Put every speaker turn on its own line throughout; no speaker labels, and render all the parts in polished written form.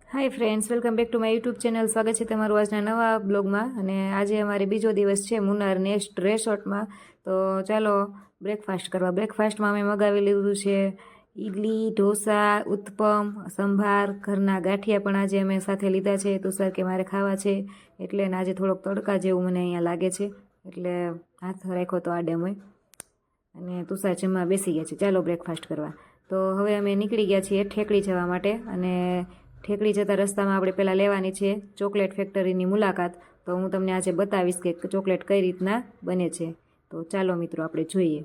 Hi friends, welcome back to my YouTube channel. સ્વાગત છે તમારું આજના નવા બ્લોગમાં. અને આજે અમારે બીજો દિવસ છે મુન્નાર નેસ્ટ રિસોર્ટમાં. તો ચાલો બ્રેકફાસ્ટ કરવા. બ્રેકફાસ્ટમાં અમે મગાવી લીધું છે ઈડલી, ઢોસા, ઉત્તપમ, સંભાર, ઘરના ગાંઠિયા પણ આજે અમે સાથે લીધા છે. તુષાર કે મારે ખાવા છે એટલે આજે થોડોક તડકા જેવું મને અહીંયા લાગે છે એટલે હાથ રાખ્યો તો આડે અમે, અને તુષાર જમવા બેસી ગયા છે. ચાલો બ્રેકફાસ્ટ કરવા. તો હવે અમે નીકળી ગયા છીએ ઠેકડી જવા માટે. અને ઠેકડી જતા રસ્તામાં આપણે પહેલાં લેવાની છે ચોકલેટ ફેક્ટરીની મુલાકાત. તો હું તમને આજે બતાવીશ કે ચોકલેટ કઈ રીતના બને છે. તો ચાલો મિત્રો આપણે જોઈએ.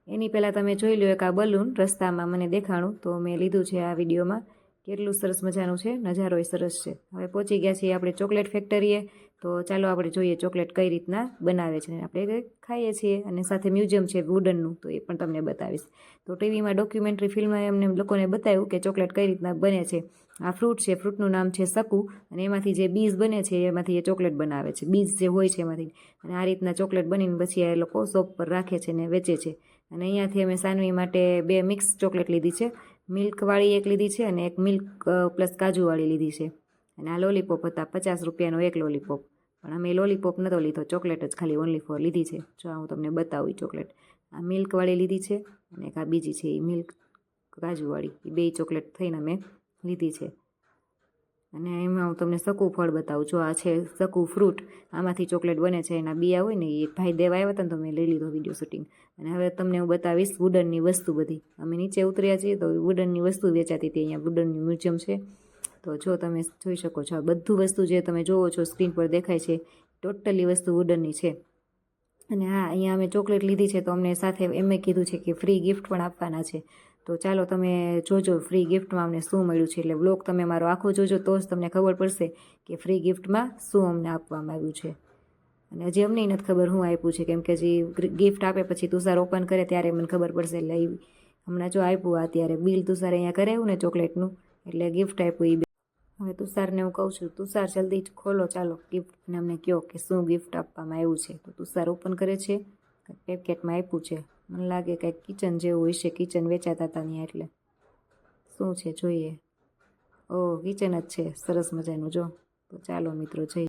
એની પહેલાં તમે જોઈ લો એક આ બલૂન રસ્તામાં મને દેખાણું, તો મેં લીધું છે આ વિડીયોમાં. કેટલું સરસ મજાનું છે, નજારો એ સરસ છે. હવે પહોંચી ગયા છીએ આપણે ચોકલેટ ફેક્ટરીએ. તો ચાલો આપણે જોઈએ ચોકલેટ કઈ રીતના બનાવે છે. આપણે ખાઈએ છીએ અને સાથે મ્યુઝિયમ છે વુડનનું, તો એ પણ તમને બતાવીશ. તો ટીવીમાં ડોક્યુમેન્ટરી ફિલ્મમાં એમને લોકોને બતાવ્યું કે ચોકલેટ કઈ રીતના બને છે. આ ફ્રૂટ છે, ફ્રૂટનું નામ છે સકુ, અને એમાંથી જે બીજ બને છે એમાંથી એ ચોકલેટ બનાવે છે, બીજ જે હોય છે એમાંથી. અને આ રીતના ચોકલેટ બનીને પછી એ લોકો શોપ પર રાખે છે ને વેચે છે. અને અહીંયાથી અમે સાનવી માટે 2 મિક્સ ચોકલેટ લીધી છે. મિલ્કવાળી એક લીધી છે અને એક મિલ્ક પ્લસ કાજુવાળી લીધી છે. અને આ લોલીપોપ હતા, 50 રૂપિયાનો એક લોલીપોપ. પણ અમે લોલીપોપ નહોતો લીધો, ચોકલેટ જ ખાલી ઓનલી ફોર લીધી છે. જો હું તમને બતાવું એ ચોકલેટ. આ મિલ્કવાળી લીધી છે અને એક આ બીજી છે એ મિલ્ક કાજુવાળી. એ 2 ચોકલેટ થઈને અમે લીધી છે. અને એમાં હું તમને સકુ ફળ બતાવું. જો આ છે સકુ ફ્રૂટ, આમાંથી ચોકલેટ બને છે. એના બિયા હોય ને એ ભાઈ દેવા આવ્યા હતા ને, તો મેં લઈ લીધો વિડીયો શૂટિંગ. અને હવે તમને હું બતાવીશ વુડનની વસ્તુ બધી. અમે નીચે ઉતર્યા છીએ તો વુડનની વસ્તુ વેચાતી હતી. અહીંયા વુડનની મ્યુઝિયમ છે. તો જો તમે જોઈ શકો છો, આ બધું વસ્તુ જે તમે જોવો છો સ્ક્રીન પર દેખાય છે, ટોટલી વસ્તુ વુડનની છે. અને હા, અહીંયા અમે ચોકલેટ લીધી છે તો અમને સાથે એમ કીધું છે કે ફ્રી ગિફ્ટ પણ આપવાના છે. તો ચાલો તમે જોજો ફ્રી ગિફ્ટમાં અમને શું મળ્યું છે. એટલે વ્લોગ તમે મારો આખો જોજો તો જ તમને ખબર પડશે કે ફ્રી ગિફ્ટમાં શું અમને આપવામાં આવ્યું છે. અને હજી અમને નથી ખબર શું આપ્યું છે, કેમ કે હજી ગિફ્ટ આપે પછી તુષાર ઓપન કરે ત્યારે મને ખબર પડશે. એટલે હમણાં જો આપ્યું અત્યારે બિલ તુષારે અહીંયા કરાવ્યું ને ચોકલેટનું, એટલે ગિફ્ટ આપ્યું. હવે તુષારને હું કહું છું, તુષાર જલ્દી ખોલો ચાલો ગિફ્ટ, અને અમને કહો કે શું ગિફ્ટ આપવામાં આવ્યું છે. તો તુષાર ઓપન કરે છે. પેકેટમાં આપ્યું છે, મને લાગે કંઈક કિચન જેવું હોય છે. કિચન વેચાતા હતા ત્યાં, એટલે શું છે જોઈએ. ઓહ, કિચન જ છે સરસ મજાનું. જો તો ચાલો મિત્રો જઈએ.